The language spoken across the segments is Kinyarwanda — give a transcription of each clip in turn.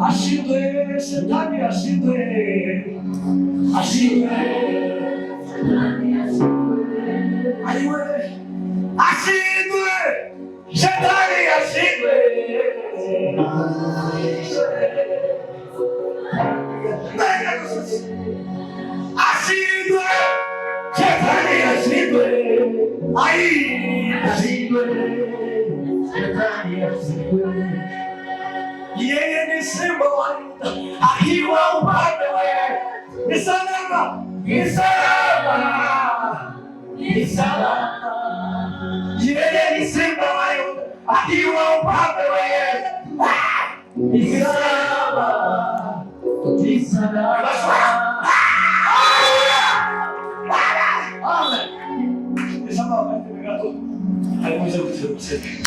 Ashindwe shetani, ashindwe, ashindwe, aiwe, ashindwe shetani, ashindwe, ashindwe shetani, ashindwe, ai, ashindwe shetani, ashindwe. Yeye ni simba wa Yuda akiwa upande wa ni salama, ni salama, ni salama. Yeye ni simba wa Yuda akiwa upande wa ni salama, ni salama. Amen. Ni salama katika aliweza kusema.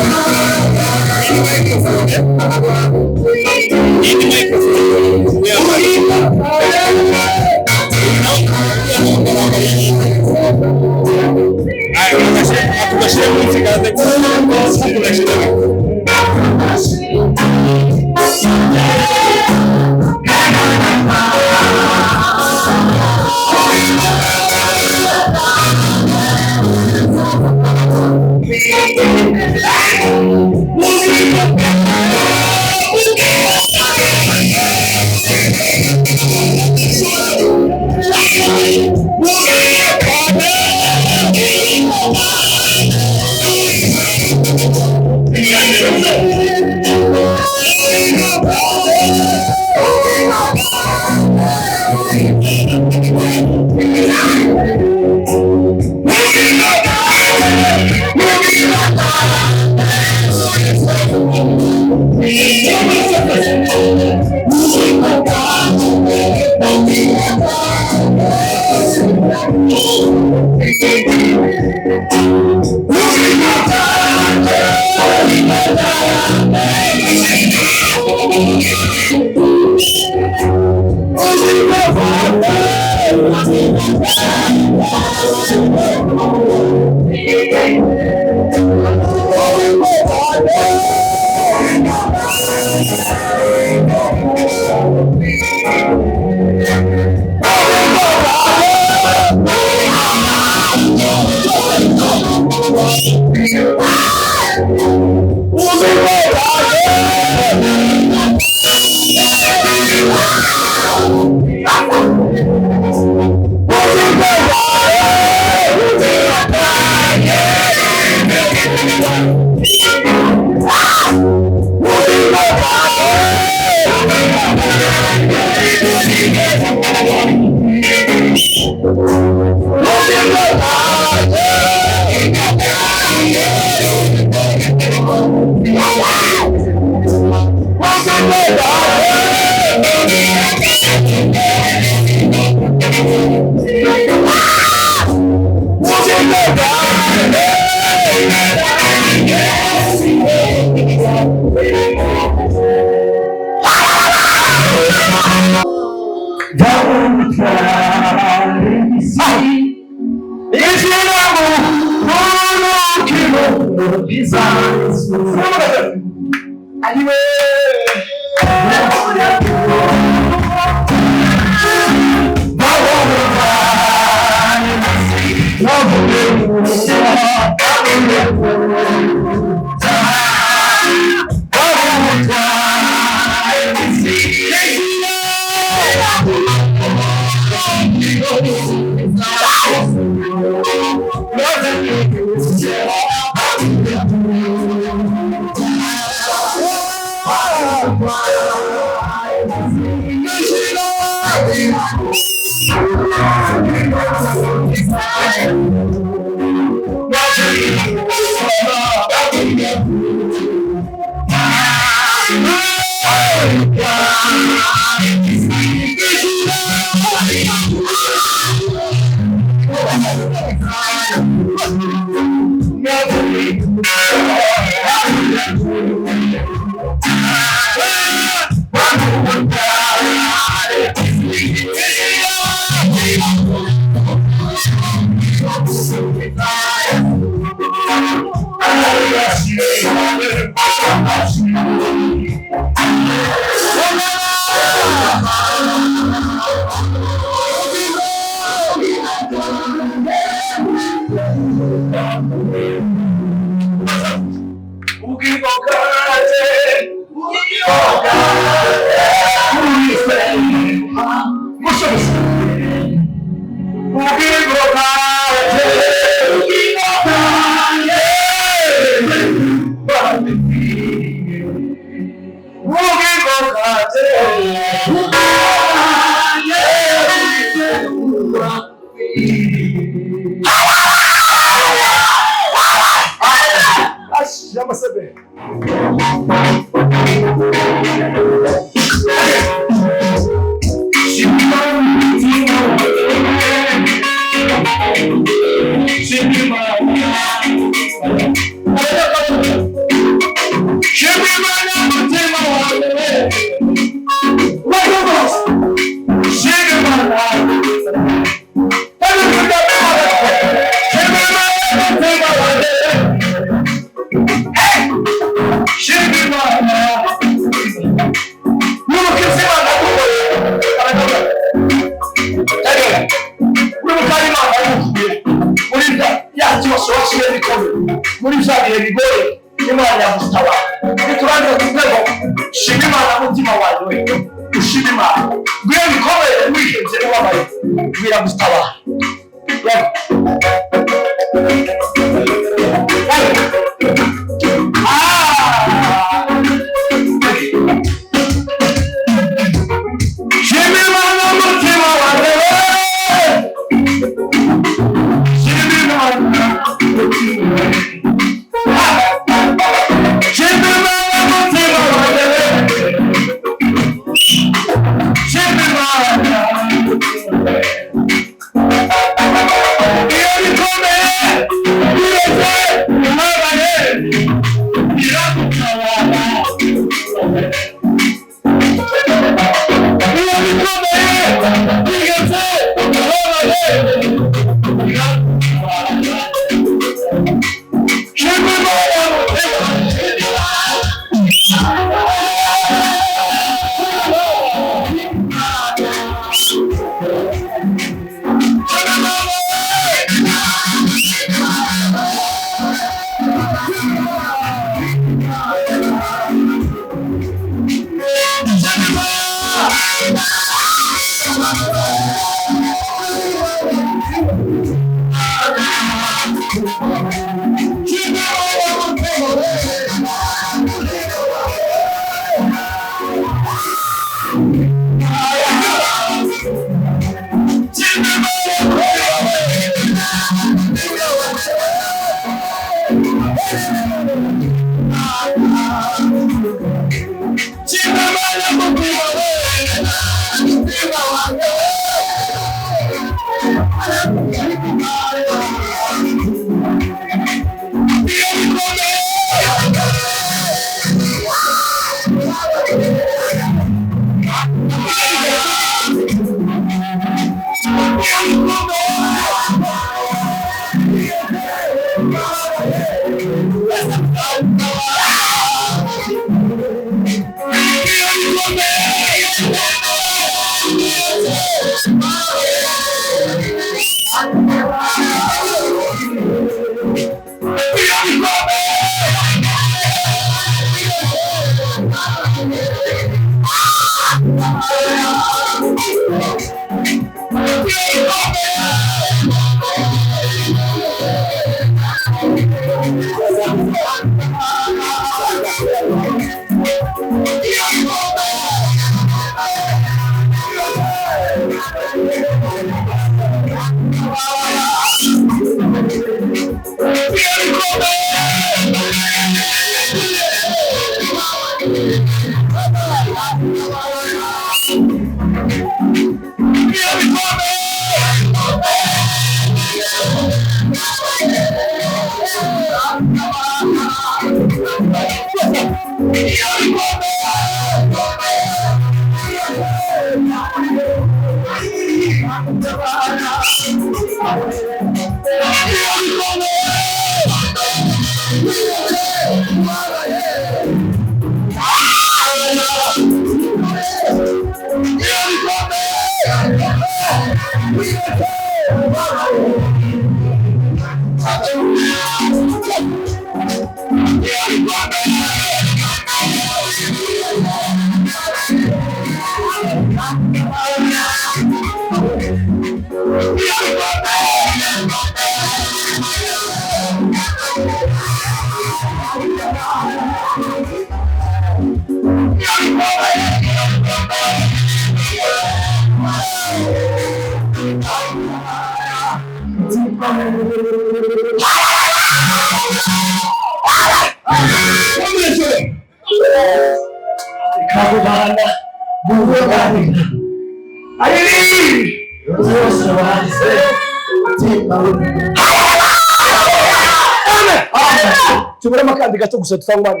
Tumerema kandi gato gusa tutangwana.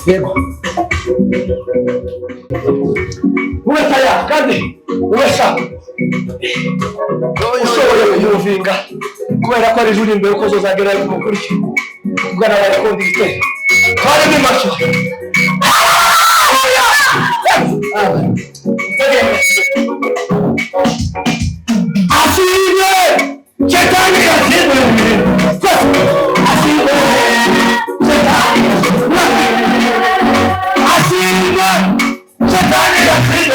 Yego. Uwe taya kandi uwesha. Ushobora kuyumvinga kubera ko ari juri imbere ko zozagera mu kuri. Ubwana bari kundi gite. Twari ni macho. Asibe! Shetani asibe! Asibe! Shetani asibe! Shetani asibe!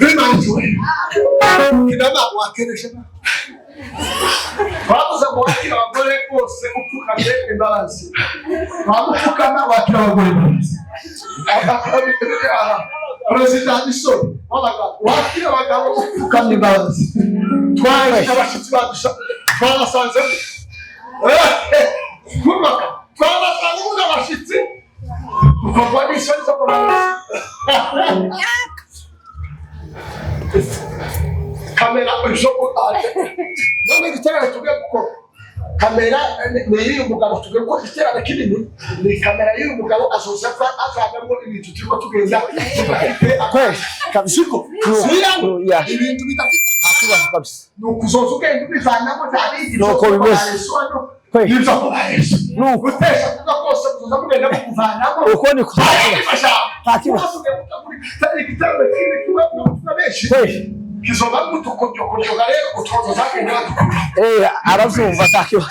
Bimanjwe. Kidama wakeresha. Babuza mwakira abagore bose upfukamye imbabazi. Bamupfukama wakira abagore bose. Perezida Nixon wabagabo wakira abagabo upfukamye imbabazi. Twaje abashitsi badusha. Twasanze kubaka. Twasanze abashitsi. Kwa Nixon kamera ujoko ate none gitera tugiye gukora kamera ni umugabo tugiye ko gitera kinini ni kamera y'uyu mugabo azosafa azagamo ibintu turiko tugenda kwese kabisiko siya ibintu bitafite atuba kabisa nukuzoza ugenda ubivanyamo cyane nuko bimeze Nibyo kubayesu. Nugutesha kuko kose kuza mugenda kuvanamo. Uko ni kuzagira. Takiba. Igitabo kindi kuba nabeshi. Kizoba mutukojo kojo galero kutoza zake ngatu. Arazumva takiba.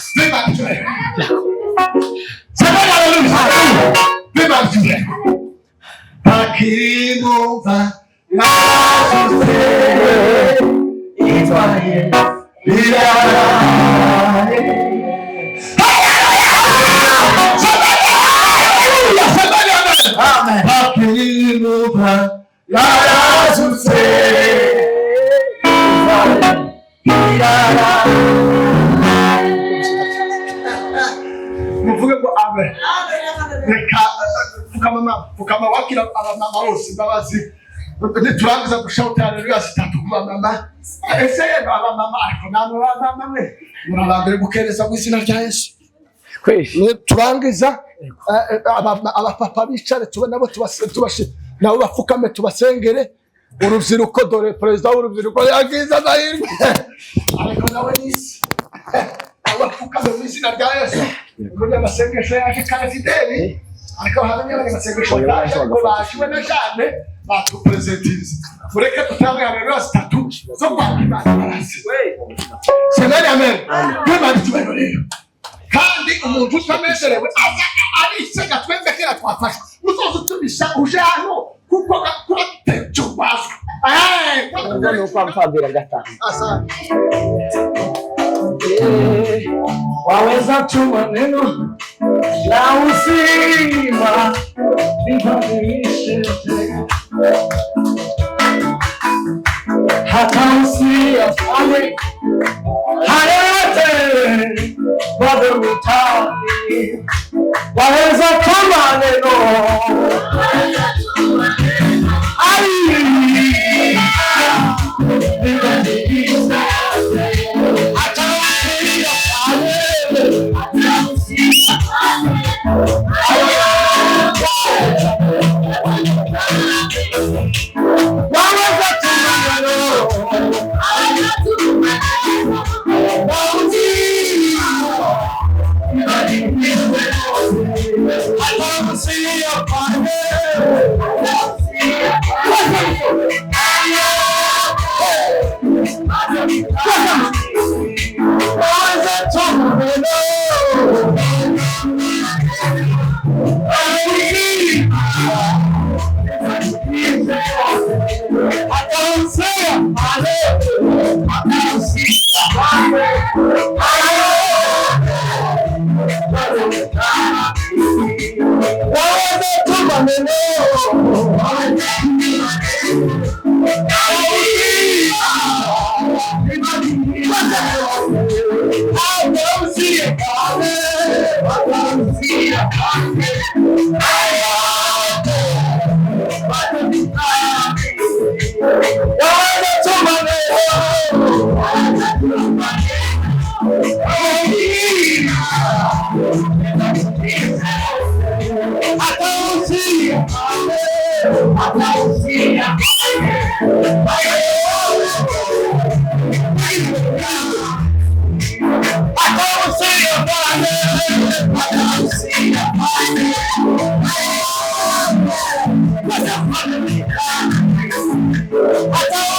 Sabana haleluya. Beba jule. Takimova. Nasuse. Itwaye. Amen. Hakimuva yarasutse muvuge ko amen. Reka fukama wakira abamama bose babazi turangiza gushauta haleluya zitatu kwa mama. Ese abamama ariko namwe abamama mwe murabambere gukereza mu izina rya Yesu. Kwe turangiza abapapa bicare tubona nabo tubashe nabo bafukame tubasengere urubyiruko dore perezida w'urubyiruko yagize amahirwe ariko nawe nisi abafukame mu izina rya Yesu muri amasengesho yaje Fideli ariko hamwe n'amasengesho yaje ko bashiwe na Jane batupresentize mureke tutange haleluya zitatu zo kwakira amen Imana tubereye kandi umuntu utamezerewe arisega twembe kera twafasha uzoza tubisha uje hano kuko kuratecho baswa no kwa mfambira gatanu asante waweza tuma neno la uzima libadilishe hata usiyafanye hayate bado utani waweza tuma neno I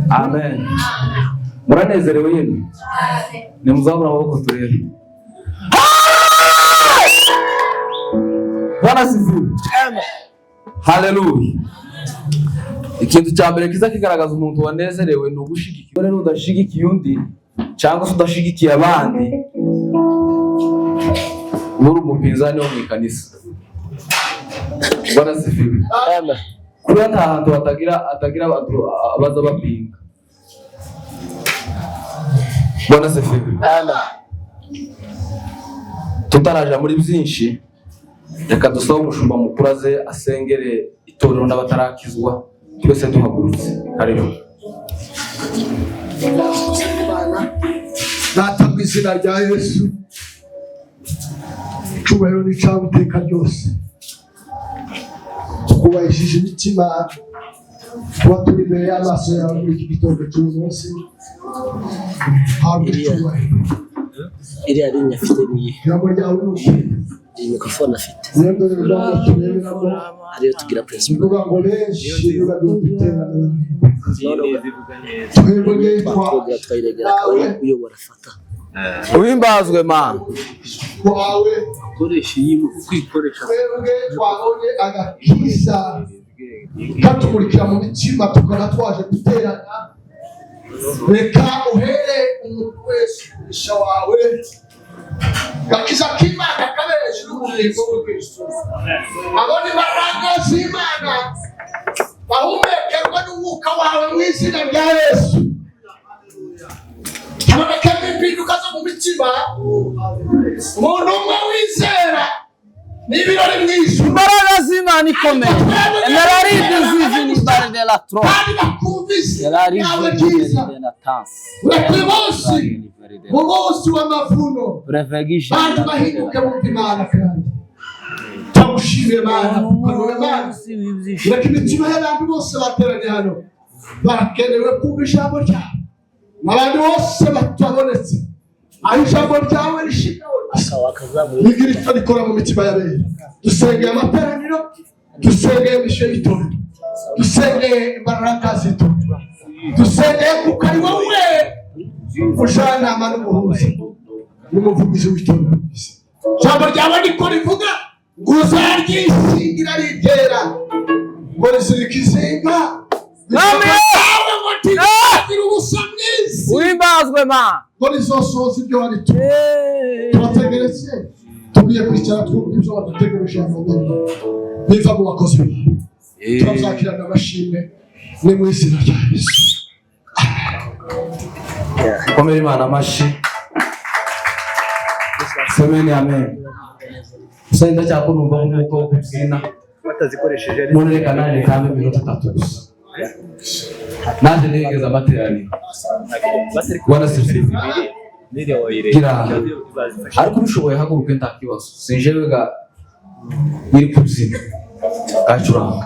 Amen. Muranezerewe yemwe? Nimuzamura amaboko turebe. Bwana asifiwe. Haleluya. Ikintu cya mbere kiza kigaragaza umuntu wanezerewe ni ugushigikiye. Rero udashigikiye undi cyangwa se udashigikiye abandi, uri umupinzani wo mu ikanisa. Bwana asifiwe. Amen. Kuba nta hantu hatagira abaza bapinga. Bwana asifiwe. Amen. Tutaraja muri byinshi, reka dusaba umushumba mukuru aze asengere itorero n'abatarakizwa, twese duhagurutse. Haleluya. Data mu izina rya Yesu, icyubahiro ni icyawe iteka ryose. Twubahishije imitima tuba turi imbere y'amaso yawe muri iki gitondo cy'uyu munsi. Habwa icyubahiro. Iriya linya afite niye. Ijambo ryawe ni ukuri. Iyi mikrofone afite. Ariyo tugira principe. Bivuga ngo benshi biba by'iterambere. Twebwe twayiregera kawe uyobora fata. Uhimbazwe Mana. Wawe Koresha iyi kwikoresha. twebwe twabonye agakiza katumurikira mu mitima tukaba twaje guterana. Reka uhere umuntu wese umugisha wawe, gakiza k'Imana kabe hejuru y'ubugingo bwe Kristo. Abone imbaraga z'Imana bahumekerwa n'umwuka wawe mu izina rya Yesu. Habonekamo impinduka zo mu mitima, umuntu umwe wizera n'ibirori mu ijuru. Imbaraga z'Imana ikomeye. Emerari dizizi ni bare de la tro. Kandi bakumvise Emerari yawe dizizi byiza. de la tans. Ureke bose mu munsi w'amavuno Prevegisha. bantu bahinduke mu Imana kandi tamushimire Mana kuko Mana ureke imitima y'abantu bose bateranye hano barakenewe kumva ijambo ryawe. Abantu bose batabonetse aho ijambo ryawe rishimwe rigira icyo rikora mu mitima y'abera. Dusengeye amateraniro, dusengeye imisho y'itorero, dusengeye imbaraga z'itorero, dusengeye kuko ari wowe ujyanama n'umuhuza n'umuvugizi w'itorero. Ijambo ryawe niko rivuga ngo uzaryisigira ritera ngo rizirika izinga. Uhimbazwe Mana. Ngo rizosohoza ibyo waritumye. Turategeretse tugiye kwicara twumva ibyo wadutegereje biva mu bakozi bawe. Turabyakirana amashimwe ni mu izina rya Yesu. Komera Imana amashyi. Semeni amen. Senda cyako numva nk'uko kubyina batazikoresheje none reka naje kandi iminota 3 gusa. Naje negeza amateraniro. Bwana sifiwe. Gira ariko bishoboye haguruke ntakibazo. Sinjewe ga iri kubyina. Gacuranga.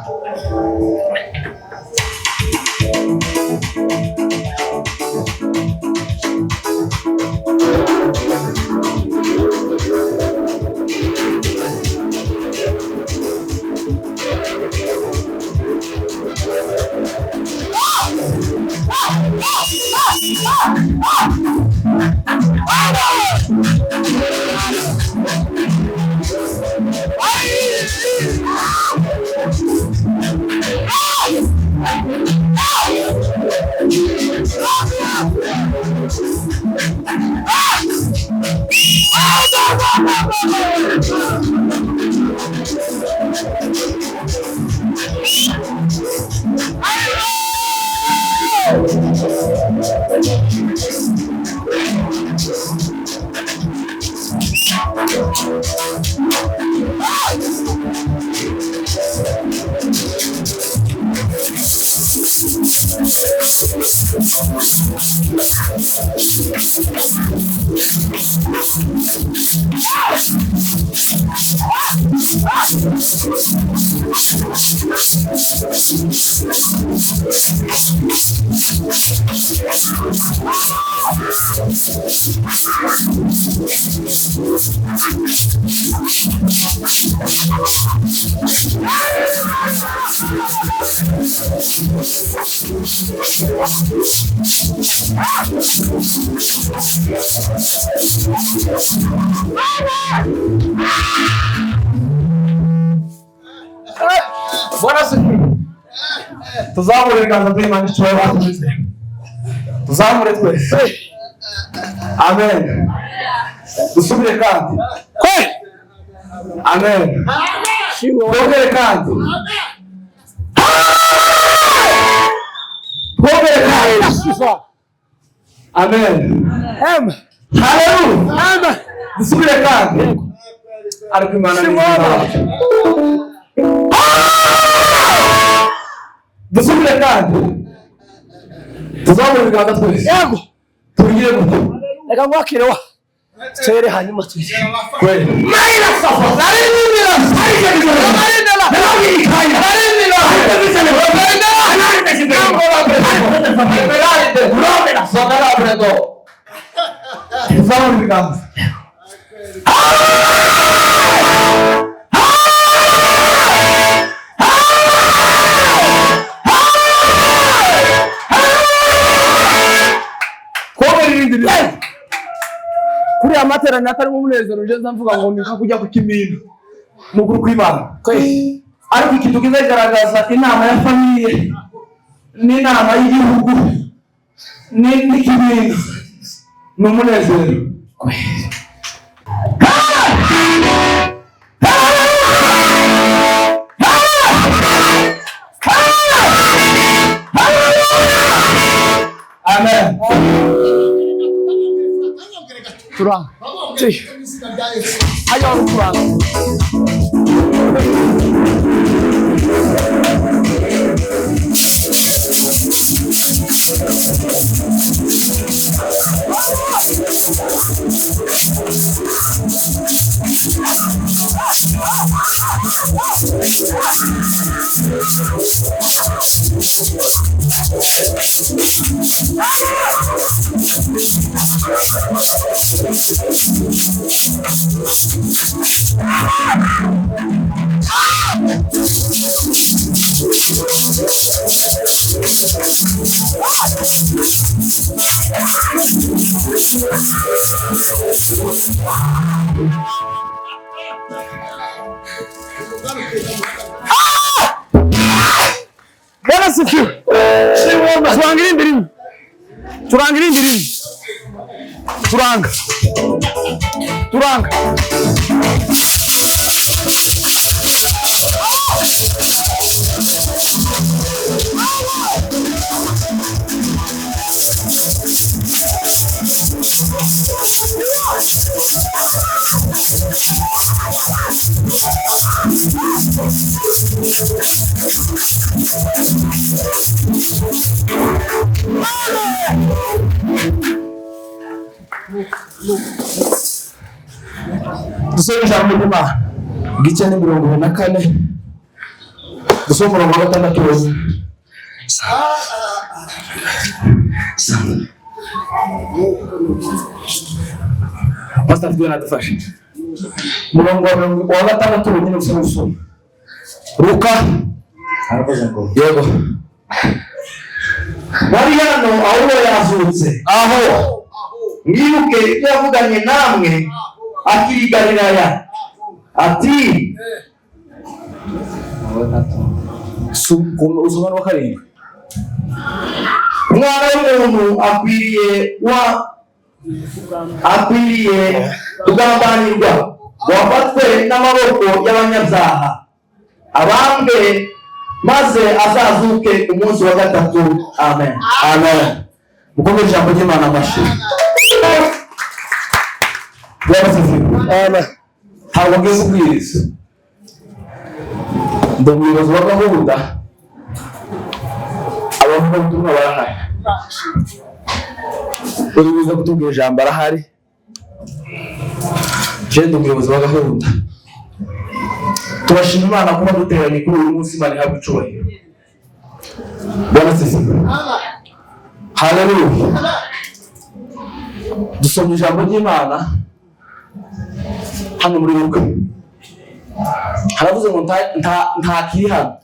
Bwana sifiwe. Tuzamure ibiganza by'Imana icyubahiro. Tuzamure twese. Amen. Dusubire kandi. Amen. Twongere kandi. Twongere kandi. Amen. Amen. Hallelujah. Amen. Dusubire kandi. Ariko Imana ni nziza. Dusubire kandi. Tuzamure ibiganza twese. Yego. Tugire gutyo. Reka mwakire wa. Tere hanyuma twese. Kweli. Maila safa. Narinira. Narinira. Narinira. Narinira. Tuzamure ibiganza. Kuri amaterano atari mu munezero nje mvuga ngo ndika kujya ku kimino Nukuri kw'Imana. Ariko iki tugize garagaza inama ya famiye n'inama y'igihugu n'ikimino n'umunezero. Amen. turanga. Ayo turanga. Bwana sifiwe. Turangira indirimbo. Turangira indirimbo. Turanga. Turanga. Dusome ijambo ry'Imana igice ni 24 dusome umurongo wa 6. Pastor Fiona adufashe umurongo wa 6 wenyine usome Luka yego bari hano aho yazutse aho mwibuke ibyo yavuganye namwe akiri i Galilaya ati usomana wa karindwi umwana w'umuntu akwiriye kugambanirwa wafatwe n'amaboko y'abanyabyaha abambwe maze azazuke umunsi wa 3. Amen. Amen. Mukomere ijambo ry'Imana amashyi. Ntabwo ngiye kubwiriza, ndi umuyobozi wa gahunda, abavugabutumwa barahari. uri buze kutubwira ijambo arahari. Jenda umuyobozi wa gahunda. Turashima Imana kuba duteranye kuri uyu munsi, Imana ihabwe icyubahiro. Bwana asifiwe. Haleluya. Dusomye ijambo ry'Imana hano muri Luka. Haravuze ngo nta kiri hano,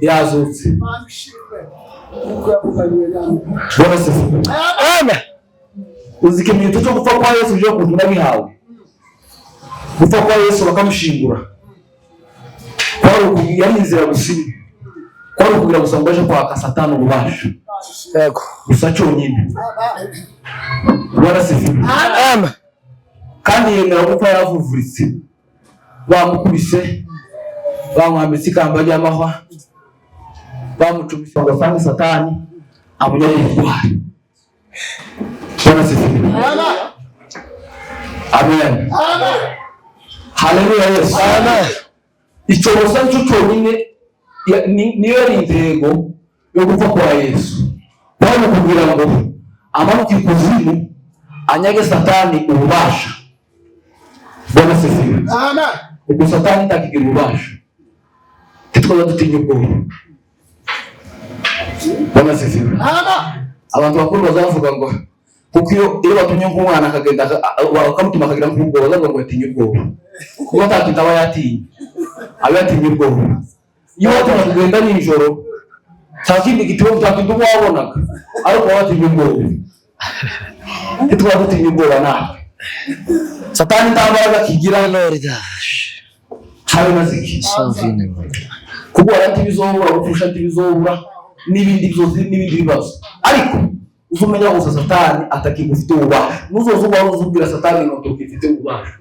yazutse. Bwana asifiwe. Amen. Uzi ikimenyetso cyo gupfa kwa Yesu byo kuntu nabihawe. Gupfa kwa Yesu bakamushingura. Kwari yari inzira gusiba. Kwari kugira gusa ngo aje kwaka Satani ububasha. Yego. Gusa cyonyine. Bwana asifiwe. Amen. Kandi yemera gupfa yavuvuritse. Bamukubise, bamwambitse ikamba ry'amahwa, bamucumise ngo asange Satani amunyere intwari. Bwana asifiwe. Amen. Haleluya Yesu. Amen. Icyo gusa cyo cyonyine niyo ari intego yo gupfa kwa Yesu. Bari kugira ngo amanuke ikuzimu anyage Satani ububasha. Bwana asifiwe. Amen. Ubwo Satani ntakigira ububasha. Titwa dutinya ubwoba. Bwana asifiwe. Amen. Abantu bakuru bazavuga ngo kuko iyo batumye nk'umwana akagenda bakamutuma akagira nk'ubwoba, bazavuga ngo atinya ubwoba. Kuko atakitaba yatinya. Abatinya ubwoba. Iyo watumye kugenda nijoro cyakindi gitabo cyakindi wabonaga ariko watinya ubwoba. Titwa dutinya ubwoba nawe. Satani ndambaraga kigira Lordash. Habe naziki. Kuko arati bizobura gupfusha bizobura n'ibindi byose n'ibindi bibazo. Ariko uzumenya ko Satani atakigufite ububasha. Nuzozuba uzubwira Satani ngo tukifite ububasha.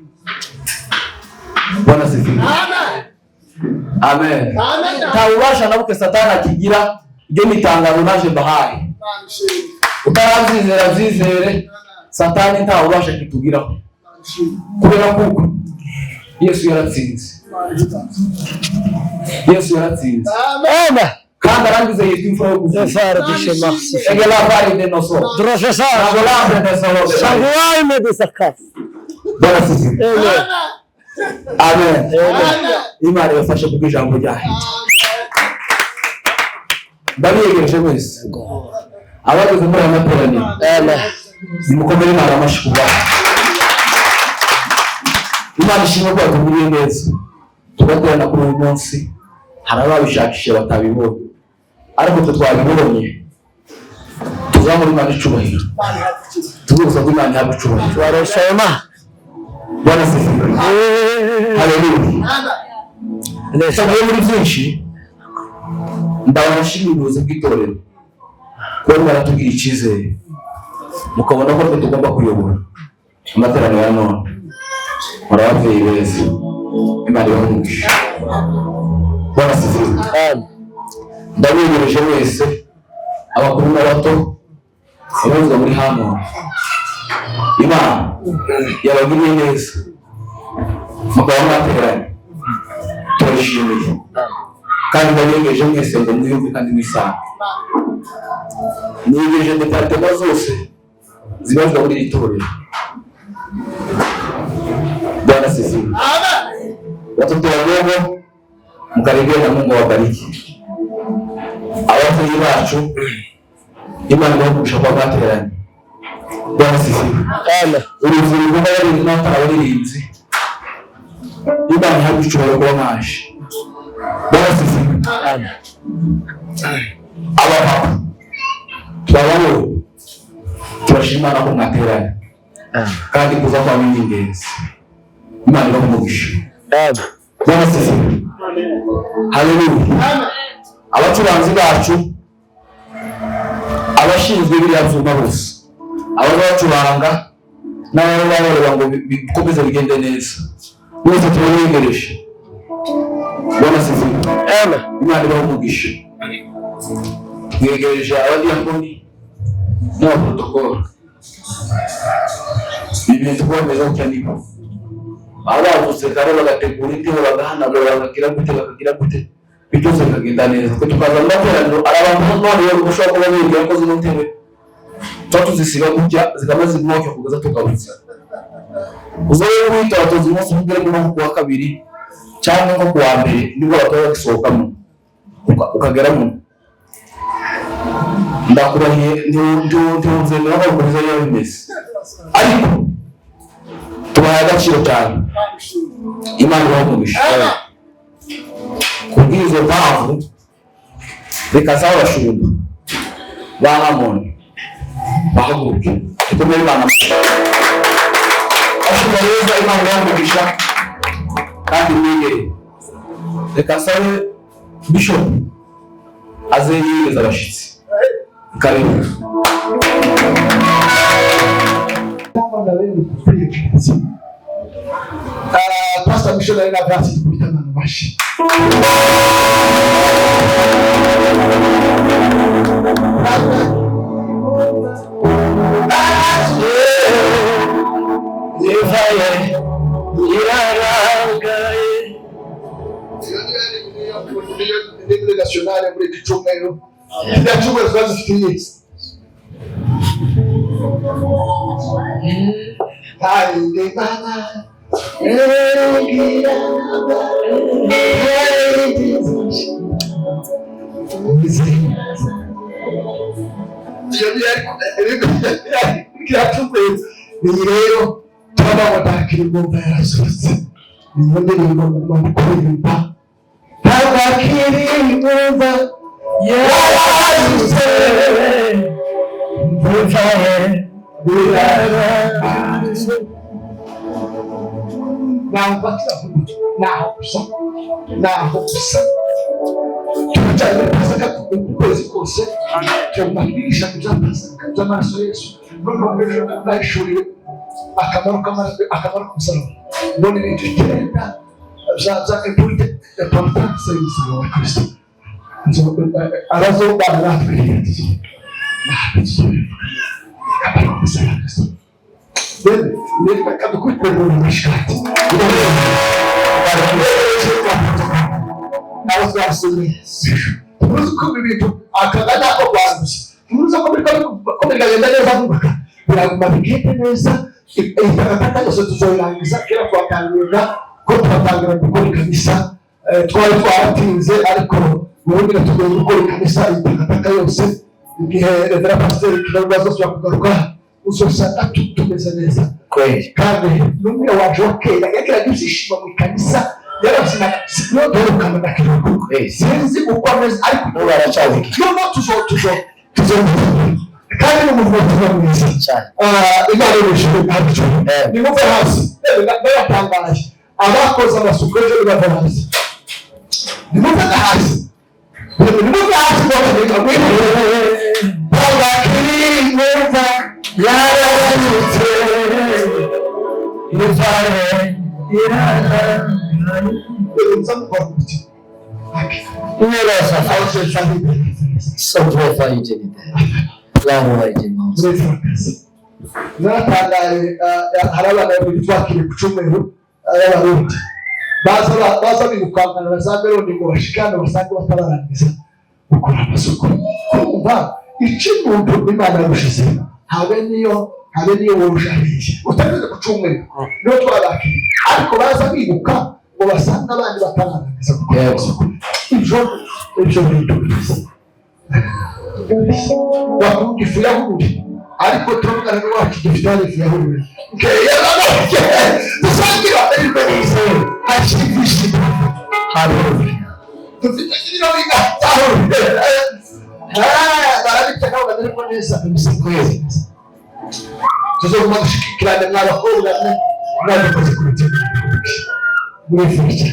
Bwana asifiwe. Amen. Amen. Amen. Tawubasha nabuke Satani akigira ibyo mitangano naje bahaye. Utarazizera zizere Satani ntawubasha kitugiraho. Kubera kuko Yesu yaratsinze. Yesu yaratsinze. Amen. Kandi arangiza yitwa imfura yo gufara dishemasi. Egela bari de noso. Drofesa. Nagolambe de sawo. Shagwai me de sakas. Bwana sisi. Amen. Amen. Imana yafashe ku ijambo ryayo. Ndabiyegereje wese. Abageze muri amateraniro. Amen. Nimukomere Imana amashyi kuba. Imana ishimwe ko yatugiriye neza. Tugaterana kuri uyu munsi. Hari ababishakishe batabibonye. Ariko twe twabibonye. Tuzamura Imana icyubahiro. Tugusa ko Imana ihabwa icyubahiro. Twarashima. Bwana asifiwe. Haleluya. Ndetse muri byinshi ndabashimira ubuyobozi bw'itorero. Kuba baratubwira icyizere. Mukabona ko tugomba kuyobora amateraniro ya none. Murabaveye beza. Imana ibamugisha. Bwana asifiwe. Amen. Ndabiyegereje wese abakuru n'abato abavuga muri hano. Imana yabagiriye neza. Mukaba mwateranye. Turashimiye. Kandi ndabiyegereje mwese ngo mwiyumve kandi mwisanga. Niyegereje departement zose zibazwa muri iri torero. Bwana asifiwe. Amen. Watoto wadogo mkaribie na Mungu awabariki. Abafuri bacu Imana ibahugisha kwa bateranye. Bwana asifiwe. Amen. Uruvuri rw'umwe yari n'abaririmbyi. Imana ihabwa icyubahiro kuba mwaje. Bwana asifiwe. Amen. Abapapa twabano turashima Imana ko mwateranye. Kandi kuza kwa mimi ingenzi. Imana ibahugisha. Amen. Bwana asifiwe. Haleluya. Amen. Abacuranzi bacu abashinzwe biriya byuma bose abacuranga n'abareba ngo bikomeze bigende neza. Mwese tubayegereje. Bwana asifiwe. Amen. Imana ibahugisha. Mwegereje abadiyakoni n'abaprotokoli. Ibintu twameza cyane. Abavutse kare bagategura intebe bagahanagura bakagira gute bitose bikagenda neza. Twe tukaza amateraniro arabantu none ushobora kuba bigira ko zino ntebe tuzisiba gutya zikamaze imwoke kugeza tugabuze. Uzaye wita abatoza umunsi umwe mu kwa kabiri cyangwa nko kuwa mbere nibwo batoza gusohokamo ukageramo. Ndakurahiye ntiwuzemera ko ukomeza rero bimeze, ariko tubaye agaciro cyane. Imana ibamugisha kubw'izo mpamvu. Reka sawa bashumba ba Hamoni bahaguruke tukomere Imana ashobora reza. Imana ibamugisha kandi mwegere. Reka sawe Bishop aze yiyemeza abashitsi. Karibu. Pastor Missionary na Brazil kubitana na bashi. Ligue nationale muri Kicumero. Kila chumba zifitiye. Hai de mama. Rero twabatakira ngomba yarasutse niyo ndirimbo ngomba kuririmba tabakiri ngomba yarasutse mvuye birarasutse naho gusa tujyanye pasaka ukwezi kose tubabwirisha ibya pasaka by'amaraso Yesu noneho bayishuriwe akamaro k'umusaraba. None ibintu icyenda za epurite importance y'umusaraba wa Kristo arazobana natwe akamaro k'umusaraba wa Kristo. Reka kadukurikire mu mishikati nawe twasuye tuzi ko ibintu akagana ko kwanduza tuzi ko bigenda neza vuba biraguma bigende neza. Itakataka yose tuzoyirangiza kera twatangira ko twatangira gukora kanisa twari twaratinze, ariko ubundi tugiye gukora kanisa itakataka yose igihe Rev Pastor Kibazo yakugaruka uzosanga tumeze neza kweli. Kandi n'umwe waje wakera yagira byishimo mu kanisa yarabisina no dorukana na kiruko sinzi uko ameze, ariko baracabiki no tuzo kandi n'umuvugo mwiza cyane. Imana y'ishuri ntabyo ni muve hasi ndayatangaje abakoze amasuku ejo bava hasi ni muve hasi tabakiri ngomba yarasutse ivare irana naratangaye. Hari abana babiri twakiriye ku Cyumweru y'Abarundi baza birukankana na za Meloni ngo bashikane basange batararangiza gukora amasuku. Kumva ikintu Imana yarushize habe niyo worushahiye utagize ku Cyumweru niyo twabakiriye, ariko baza biruka ngo basange abandi batararangiza gukora amasuku. Ibyo bintu biza wakumva ifu yahurure, ariko turabona n'uwacu dufite ifu yahurure dusangira ibintu ashimishije harure dufite ibintu bigatahurure barabitaka bagariko neza bisekwezi tuzoguma gushikirana n'abakobwa n'abikoze ku mutima muri future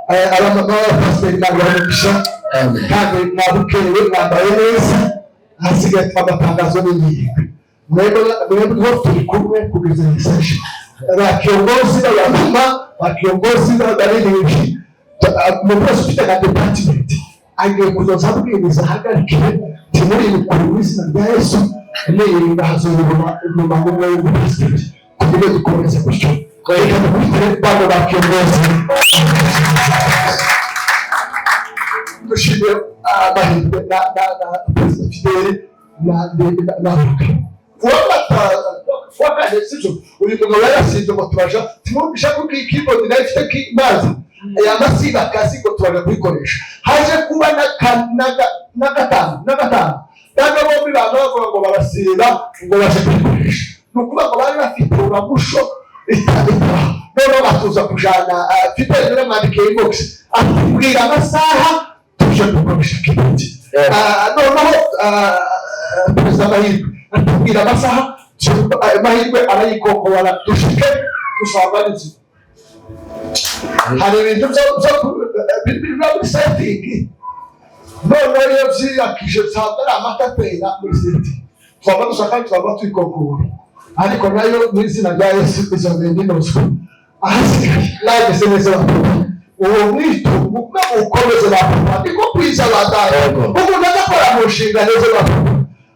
abamama b'abapasiteri n'abamugisha kandi mwabukerewe mwambaye neza hasigaye amatangazo n'inyigo mwebwe turi kumwe kugeza message bakiongozi b'abamama bakiongozi b'abaririmbyi mu bose ufite na department agiye kuzoza abwiriza ahagarikiwe timuri bikuru izina rya Yesu nirinda hazuruma nyuma ngumwe y'ubupasiteri kugira dukomeze gutyo reka dukurikire bano bakiongozi dushimire amahirwe na Perezida Fidele wakane sivyo uyu mugabo yarasinze ngo turaja timubisha kuko keyboard nayo ifite kimazi aya masiba kazi ngo turaja kuyikoresha haje kuba na gatanu kandi bombi bavuga ngo barasiba ngo baje kuyikoresha nukuba ngo bari bafite uramusho none batuza kujana afite rero mandike inbox atubwira amasaha tuje gukoresha keyboard noneho perezida Mahirwe atubwira amasaha Mahirwe arayikokora dushike dusanga n'inzira hari ibintu byo setting none rero vyakije tsabara amatapera muri setting twaba dushaka twaba twikokora ariko nayo mwizina rya Yesu izongera inoso ahasigaye nageze neza uwo mwito ukomeze bapapa ndiko kwiza badaye umuntu adakora mu nshinga neza bapapa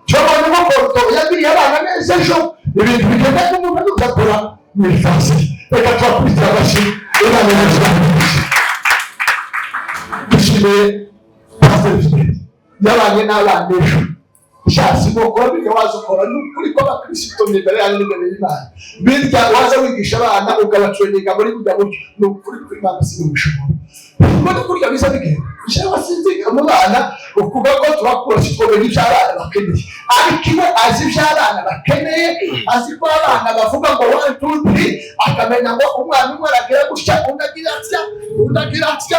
cyangwa ngo porto yabiri abana neza ejo ibintu bigenda k'umuntu udakora muri fasi reka twakwiza abashi inama neza dushime pastor yabanye n'abana ejo shasi bokora bige wazukora n'ukuri ko abakristo mbere y'Imana y'Imana bitya waza wigisha abana ukabatraininga muri budaburyo n'ukuri kuri Imana sinubishobora Kuko kurya bisa bige cyangwa sinzi mu bana ukuvuga ko turakora sitwobe n'iby'abana bakeneye ariko iwe azi iby'abana bakeneye azi ko abana bavuga ngo 1 2 3 akamenya ngo umwana umwe aragira gutya undagira atya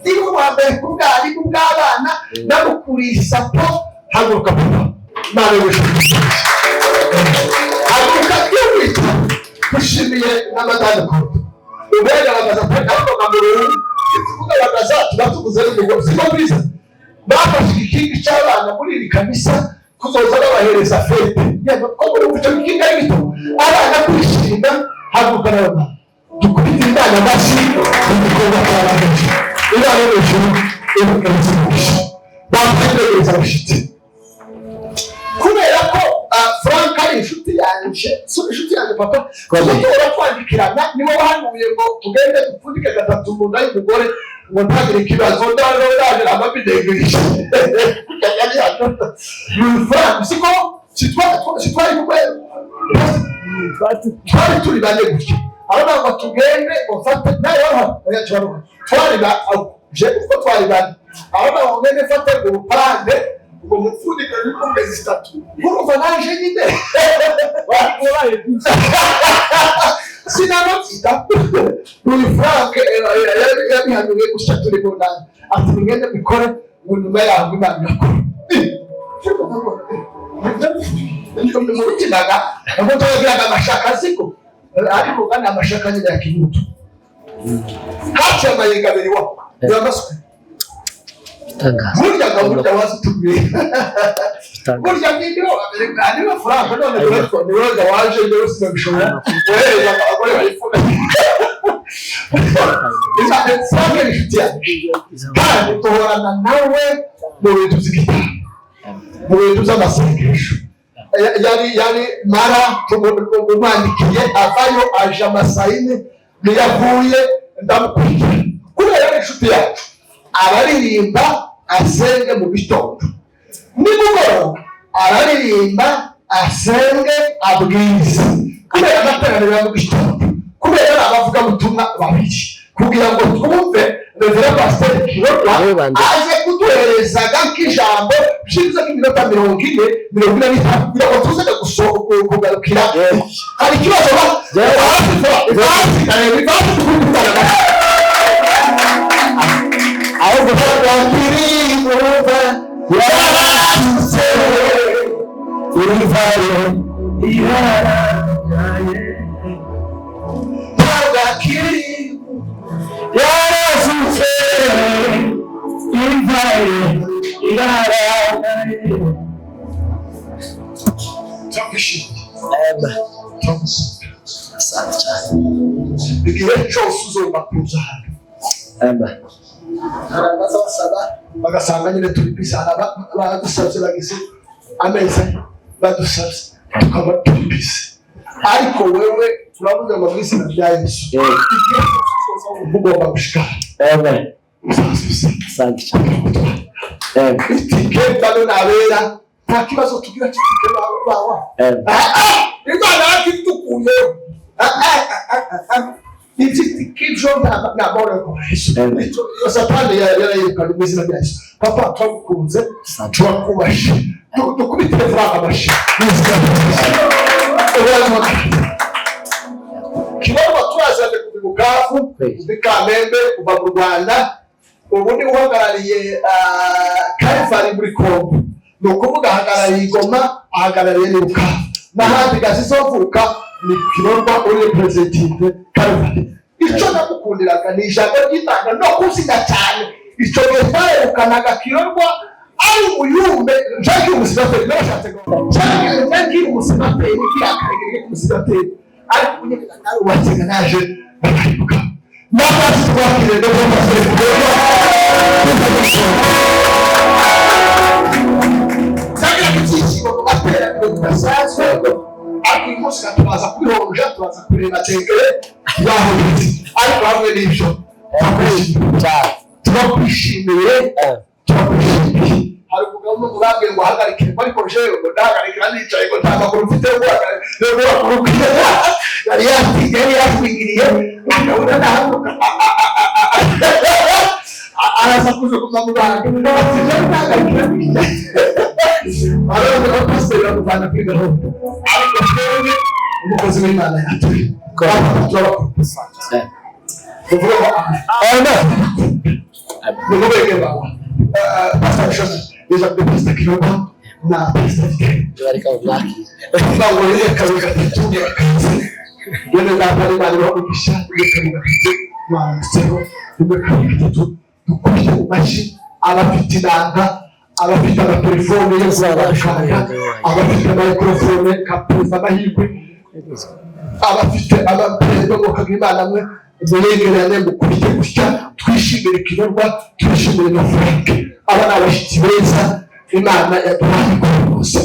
niba wambaye kubwari bw'abana nabukurisa po haguruka papa mare w'ishuri haguruka y'ubita dushimiye n'amadani ubega bagaza kwenda bamururu tuvuga bagaza tubatuguze ngo siko biza bafashe ikingi cy'abana muri iri kanisa kuzoza babahereza fete yego ko muri ubuco bw'inga y'ibito abana kwishima haguruka n'abana dukubita indana bashi igikorwa cy'abana ibana y'ijuru ibukanisa bakwendeza abashitsi kubera ko Frank ari inshuti yanjye papa kutora kwandikirana niwe wahanuye ngo tugende dupfundike gatatu mu nda y'umugore ngo ntagire ikibazo ndaje amabidegisha yari yakata Frank siko sitwari kumwe twari turi bane gutya ariko ngo tugende ufate nayo yacyaro twari ba je uko twari bane ariko ngo ngende fate urupande ngo mupfundike n'ukombe zitatu urumva naje nyine wakoraye sinamutita uyu Frank yabihanuye gusa turi mu ndani ati ngende bikore ngo nyuma yaho Imana yakora n'umutima ngo twagira amashaka siko ariko kandi amashaka nyine yakimutu hacha amayenga beri wako yamaswe burya wazitumiye burya ngiyo ari Frank none rero ni wowe waje rero sinabishobora wewe abagore bayifuza izate Frank inshuti kandi tuhorana nawe mu bintu by'igitabo mu bintu by'amasengesho yari mara tumwandikiye avayo aje amasayine niyavuye ndamukurikira kubera inshuti yacu araririmba asenge mu gitondo nimugoroba araririmba asenge abwiriza kubera amateraniro mu gitondo kubera abavuga butumwa babiri kugira ngo twumve Reverend Pastor Kirotwa aje kuduhereza gakijambo bishize k'iminota 40 kugira ngo tuze kugarukira hari ikibazo aho gufata kirimuva yaratse urivayo yararaye tagakiri yaratse urivayo yararaye takishi asante cyane igihe cyose uzomba kuza hano arabasaba bagasanga nyine turi bisana badusabye bagise ameza badusabye tukaba turi bise ariko wewe turavuga ngo mwisi na bya Yesu ugomba gushika asante cyane itike bado nabera nta kibazo tugira cy'itike bawa Imana yakitukuye itike ibyo ntabwo ko Satani yarayirukana mu izina rya Yesu. Papa twagukunze turakubashe dukubite vuba amashi kibazo turazanye ku Bukavu Kamembe kuva mu Rwanda ubu ni uhagarariye Kalifari muri Kongo ni ukuvuga ahagarariye Goma ahagarariye Bukavu n'ahandi gazizovuka ni Kirorwa uri representative Kalifari. Icyo nakukundiraga ni ijambo ry'Imana no kuziga cyane icyo gitayekanaga Kirorwa ari umuyumbe njye umusiraperi n'abashatse ngo njye umusiraperi yakarege umusiraperi ariko kunyega nawe wakenga naje bakayibuka n'abandi twakire no bamasezerano cyangwa kizishimo mu materano tudasanzwe akimusi tubaza kwironja tubaza kureba tegere yaho ariko hamwe n'ibyo turakwishimiye hari umugabo n'umurabwe ngo ahagarike ariko jewe ngo ndahagarikira nicaye ngo nta makuru mfite yari yatwigiriye akabona nahaguruka araza kuza kuva mu bantu ati jewe ndahagarikira nicaye araza ko pasiteri bamuvana kuri gahunda ariko twebwe umukozi w'Imana yatuye Nubege bawa. Pastor Joseph, déjà de Pastor Kirorwa na Pastor Fike. Barika Black. Bawo ile karuka tutunga. Yene na pale bali wa kubisha ile karuka tutunga. Ma sero ile karuka tutunga. Kuko umashi abafitinanga abafite telefone yo kubashaka abafite microphone kapuza amahirwe abafite abapendo ngo kagimana mwe zeregerane mu kubite gutya twishimire Kirorwa twishimire na Frank abana abashitsi beza Imana yaduhaye kose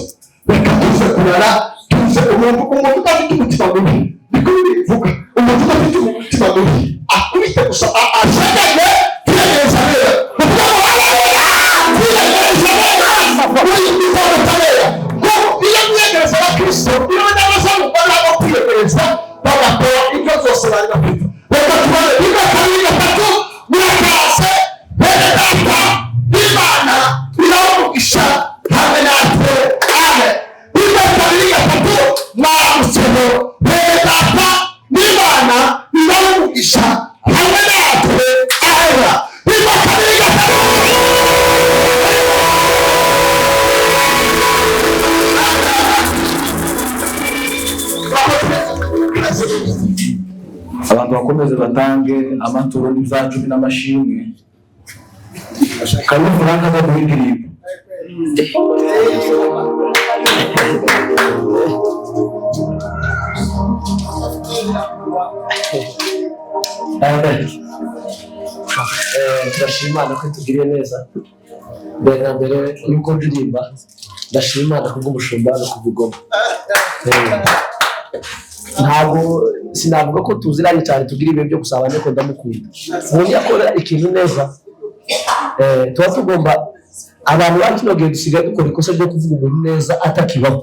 reka tuze kurara tuze umuntu udafite umutima mubi niko bivuga umuntu udafite umutima mubi akubite gusa ashagaye tuyageza rero Kristo iyo n'abazamu barabo kwiyegereza bagakora ibyo zose bari bafite reka tubone ibyo kabiri gatatu murakase bene data Imana iramugisha hamwe natwe amen ibyo kabiri gatatu mwamusemo bene data Imana iramugisha hamwe natwe amen ibyo kabiri gatatu abantu bakomeze batange amaturo n'izacu n'amashimwe kandi Frank aza guhindiriba turashima Imana ko tugiriye neza mbere na mbere yuko ndirimba ndashima Imana kubw'umushumba no kubw'Igoma ntabwo sinavuga ko tuziranye cyane tugira ibihe byo gusabana ko ndamukunda umuntu yakora ikintu neza tuba tugomba abantu bakinogiye dusigaye dukora ikosa ryo kuvuga umuntu neza atakibaho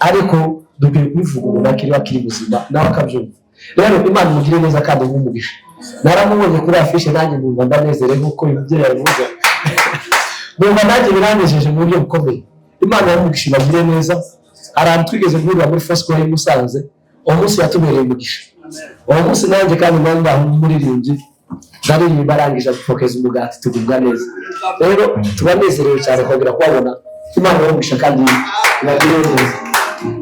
ariko dukwiye kubivuga umuntu akiri buzima nawe akabyumva rero Imana imugire neza kandi nk'umugisha naramubonye kuri afishe nanjye numva ndanezerewe nk'uko ibyo yabivuze numva nanjye biranejeje mu buryo bukomeye Imana yamugisha ibagire neza hari ahantu twigeze guhurira muri Fosco y'i Musanze uwo munsi yatubereye umugisha uwo munsi nanjye kandi nanjye umuririmbyi ndaririmba arangije gupokeza umugati tugubwa neza rero tubanezerewe cyane kongera kubabona Imana yamugisha kandi ibagire neza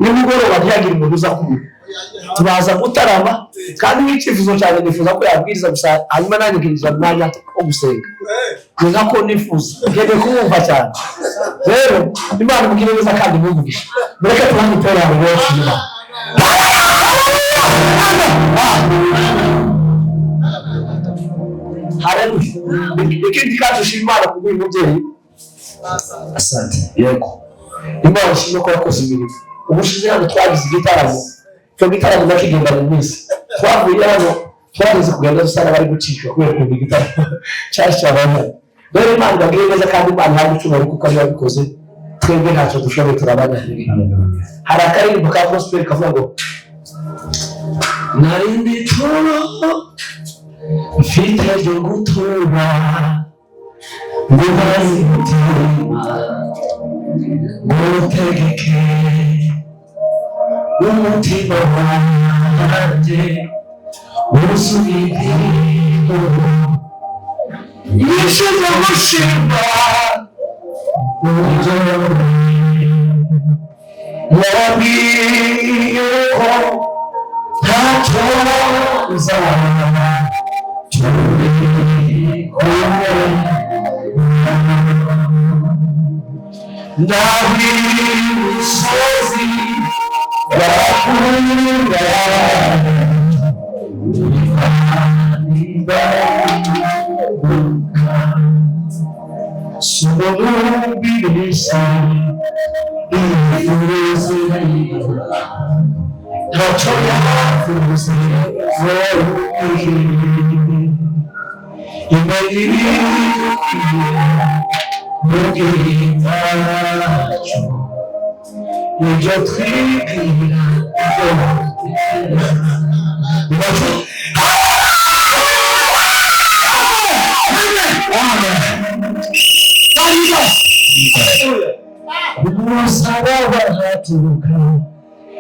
nimugoroba ntiyagira umuntu uza kumwe tubaza gutarama kandi n'icyifuzo cyane nifuza ko yabwiriza gusa hanyuma nanjye nkinjira mu mwanya wo gusenga ni nako nifuza ngiye kumwumva cyane rero Imana imugire neza kandi imumugisha mureke tubanze iterane benshi haleluya ikindi kandi ushima Imana kubw'uyu mubyeyi asante yego Imana ishimwe ko yakoze imirimo ubushize hano twagize igitaramo cyo gitaramo nakigenda mu minsi twavuye hano twageze kugenda dusana bari gucika kubera ko igitaramo cyashyabana rero Imana ibagire neza kandi Imana yagucunga kuko ari yabikoze twebwe ntacyo dushoboye turabanyantege. Hari akaririmbo ka gospel kavuga ngo narindi turo mfite ryo gutura nguhaye umutima ngutegeke umutima wanjye usubire yishize gushimba wabwiye ko ntacyo uzaba turi kumwe n'ab'imisozi bakunda Subirisa ifuze Rachoya fuze Zoruki Imagiri Mugitacho Ijotrikira Umusaraba haturuka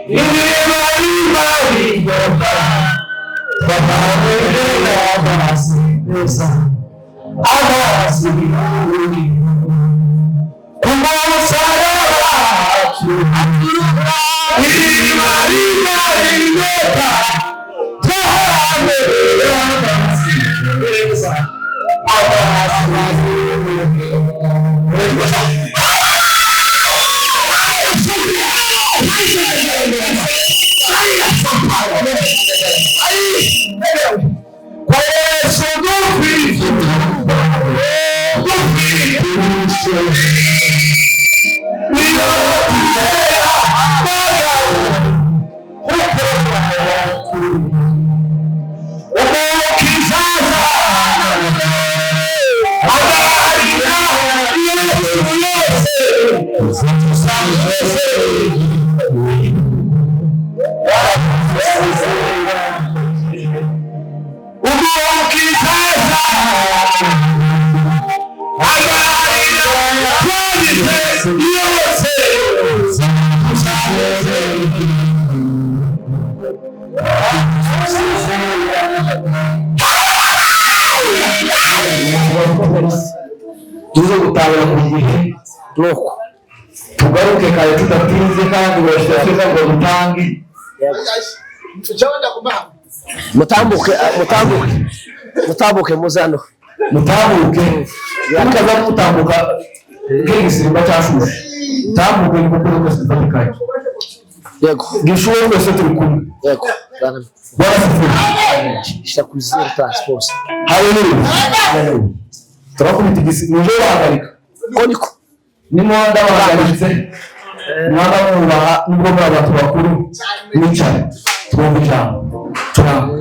Iriba riyoba Babawerera amazi meza Amazi y'uburi Umusaraba haturuka Iriba riyoba Babawerera amazi meza Amazi y'uburi Kwa Yesu dufite niyo tuze gutabara ku gihe nuko tugaruke kare tudatinze kandi urashaka ngo dutange mutambuke muzano mutambuke yakaza mutambuka nk'igisimba cyashushe mutambuke ni kuko rwose dufatikanye yego gishuwe rwose turi kumwe yego barafite ku zero transport haleluya turakubita igisimba nje bahagarika koniko nimonda bahagaritse mwana mwubaha nubwo muri abantu bakuru nicaye twumva ijambo turanga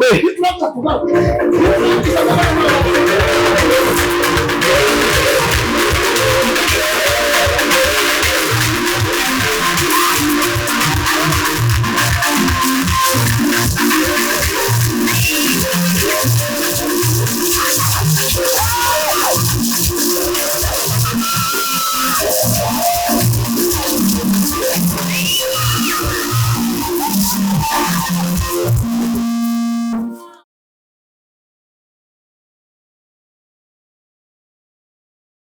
Hey.